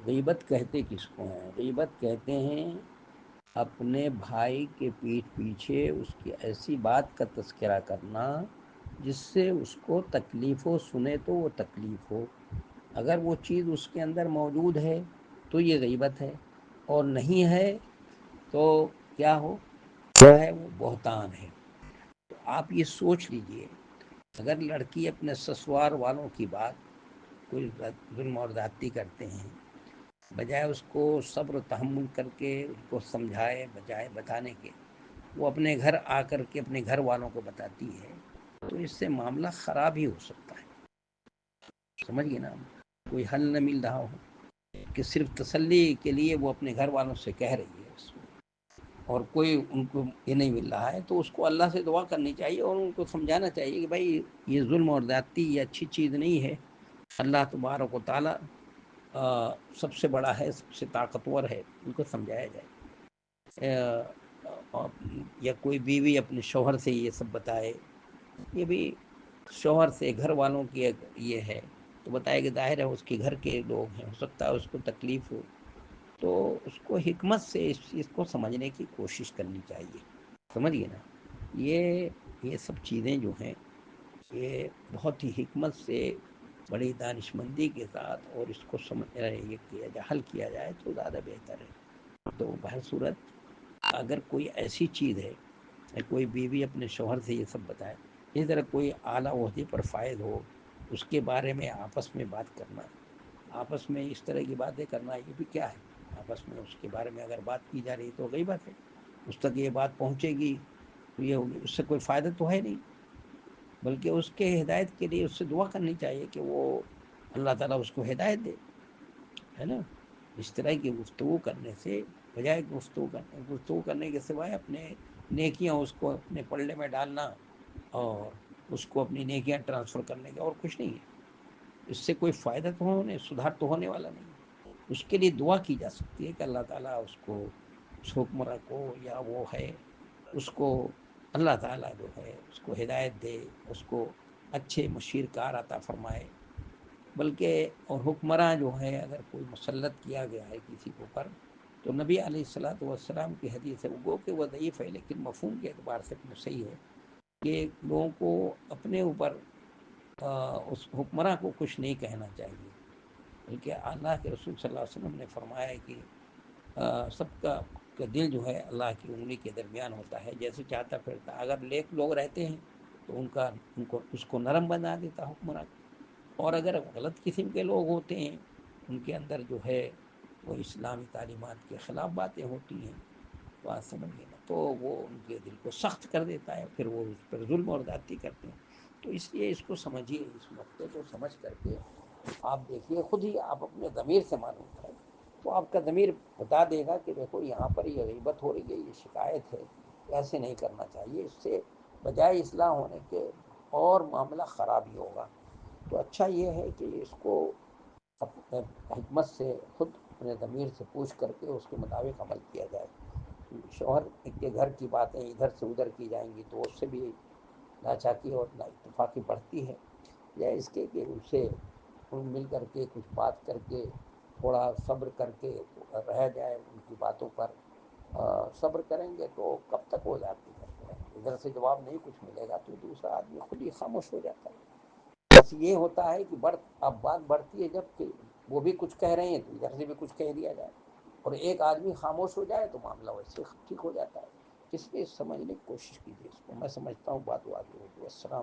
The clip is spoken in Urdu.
غیبت کہتے کس کو ہیں؟ غیبت کہتے ہیں اپنے بھائی کے پیٹھ پیچھے اس کی ایسی بات کا تذکرہ کرنا جس سے اس کو تکلیف ہو، سنے تو وہ تکلیف ہو. اگر وہ چیز اس کے اندر موجود ہے تو یہ غیبت ہے، اور نہیں ہے تو کیا ہو؟ جو ہے وہ بہتان ہے. تو آپ یہ سوچ لیجئے، اگر لڑکی اپنے سسرال والوں کی بات کوئی ظلم اور زیادتی کرتے ہیں، بجائے اس کو صبر و تحمل کر کے اس کو سمجھائے، بجائے بتانے کے وہ اپنے گھر آ کر کے اپنے گھر والوں کو بتاتی ہے، تو اس سے معاملہ خراب ہی ہو سکتا ہے. سمجھیے نا، کوئی حل نہ مل رہا ہو کہ صرف تسلی کے لیے وہ اپنے گھر والوں سے کہہ رہی ہے اس کو، اور کوئی ان کو یہ نہیں مل رہا ہے، تو اس کو اللہ سے دعا کرنی چاہیے اور ان کو سمجھانا چاہیے کہ بھائی یہ ظلم اور زیادتی یہ اچھی چیز نہیں ہے. اللہ تبارک و تعالیٰ سب سے بڑا ہے، سب سے طاقتور ہے. ان کو سمجھایا جائے. یا کوئی بیوی اپنے شوہر سے یہ سب بتائے، یہ بھی شوہر سے گھر والوں کی یہ ہے تو بتائے کہ ظاہر ہے اس کے گھر کے لوگ ہیں، ہو سکتا ہے اس کو تکلیف ہو، تو اس کو حکمت سے اس چیز کو سمجھنے کی کوشش کرنی چاہیے. سمجھیے نا، یہ سب چیزیں جو ہیں یہ بہت ہی حکمت سے، بڑی دانش مندی کے ساتھ، اور اس کو یہ کیا جائے، حل کیا جائے تو زیادہ بہتر ہے. تو بہر صورت اگر کوئی ایسی چیز ہے، کوئی بیوی اپنے شوہر سے یہ سب بتائے، اسی طرح کوئی اعلیٰ عہدے پر فائز ہو، اس کے بارے میں آپس میں بات کرنا، آپس میں اس طرح کی باتیں کرنا، یہ بھی کیا ہے؟ آپس میں اس کے بارے میں اگر بات کی جا رہی تو غیبت ہے. اس تک یہ بات پہنچے گی تو یہ ہوگی، اس سے کوئی فائدہ تو ہے نہیں، بلکہ اس کے ہدایت کے لیے اس سے دعا کرنی چاہیے کہ وہ اللہ تعالیٰ اس کو ہدایت دے، ہے نا. اس طرح کی گفتگو کرنے سے بجائے گفتگو کرنے کے سوائے اپنے نیکیاں اس کو اپنے پلڑے میں ڈالنا اور اس کو اپنی نیکیاں ٹرانسفر کرنے کا اور کچھ نہیں ہے. اس سے کوئی فائدہ تو ہونے، سدھار تو ہونے والا نہیں. اس کے لیے دعا کی جا سکتی ہے کہ اللہ تعالیٰ اس کو، اس حکمراں کو یا وہ ہے اس کو، اللہ تعالیٰ جو ہے اس کو ہدایت دے، اس کو اچھے مشیر کار عطا فرمائے. بلکہ اور حکمراں جو ہے اگر کوئی مسلط کیا گیا ہے کسی کے اوپر، تو نبی علیہ الصلوۃ والسلام کی حدیث ہے، وہ کہ وہ ضعیف ہے لیکن مفہوم کے اعتبار سے صحیح ہے، کہ لوگوں کو اپنے اوپر اس حکمراں کو کچھ نہیں کہنا چاہیے، بلکہ اللہ کے رسول صلی اللہ علیہ وسلم نے فرمایا کہ سب کا دل جو ہے اللہ کی انگلی کے درمیان ہوتا ہے، جیسے چاہتا پھرتا. اگر نیک لوگ رہتے ہیں تو اس کو نرم بنا دیتا حکمراں کو، اور اگر غلط قسم کے لوگ ہوتے ہیں، ان کے اندر جو ہے وہ اسلامی تعلیمات کے خلاف باتیں ہوتی ہیں، بات سمجھیے نا، تو وہ ان کے دل کو سخت کر دیتا ہے، پھر وہ اس پر ظلم اور زیادتی کرتے ہیں. تو اس لیے اس کو سمجھیے، اس نقطے کو سمجھ کر کے آپ دیکھیے، خود ہی آپ اپنے ضمیر سے معلوم کریں تو آپ کا ضمیر بتا دے گا کہ دیکھو یہاں پر یہ غیبت ہو رہی ہے، یہ شکایت ہے، ایسے نہیں کرنا چاہیے، اس سے بجائے اصلاح ہونے کے اور معاملہ خراب ہی ہوگا. تو اچھا یہ ہے کہ اس کو اپنے حکمت سے، خود اپنے ضمیر سے پوچھ کر کے اس کے مطابق عمل کیا جائے. شوہر کے گھر کی باتیں ادھر سے ادھر کی جائیں گی تو اس سے بھی ناچاکی اور نا اتفاقی بڑھتی ہے، یا اس کے کہ ان سے مل کر کے کچھ بات کر کے تھوڑا صبر کر کے رہ جائے ان کی باتوں پر. صبر کریں گے تو کب تک وہ جاتی کرتے رہیں گے، ادھر سے جواب نہیں کچھ ملے گا تو دوسرا آدمی خود ہی خاموش ہو جاتا ہے. بس یہ ہوتا ہے کہ اب بات بڑھتی ہے جب کہ وہ بھی کچھ کہہ رہے ہیں تو ادھر سے بھی کچھ کہہ دیا جائے، اور ایک آدمی خاموش ہو جائے تو معاملہ ویسے ٹھیک ہو جاتا ہے. اس لیے سمجھنے کی کوشش کیجیے اس کو. میں سمجھتا ہوں بات واضح ہوگی. السلام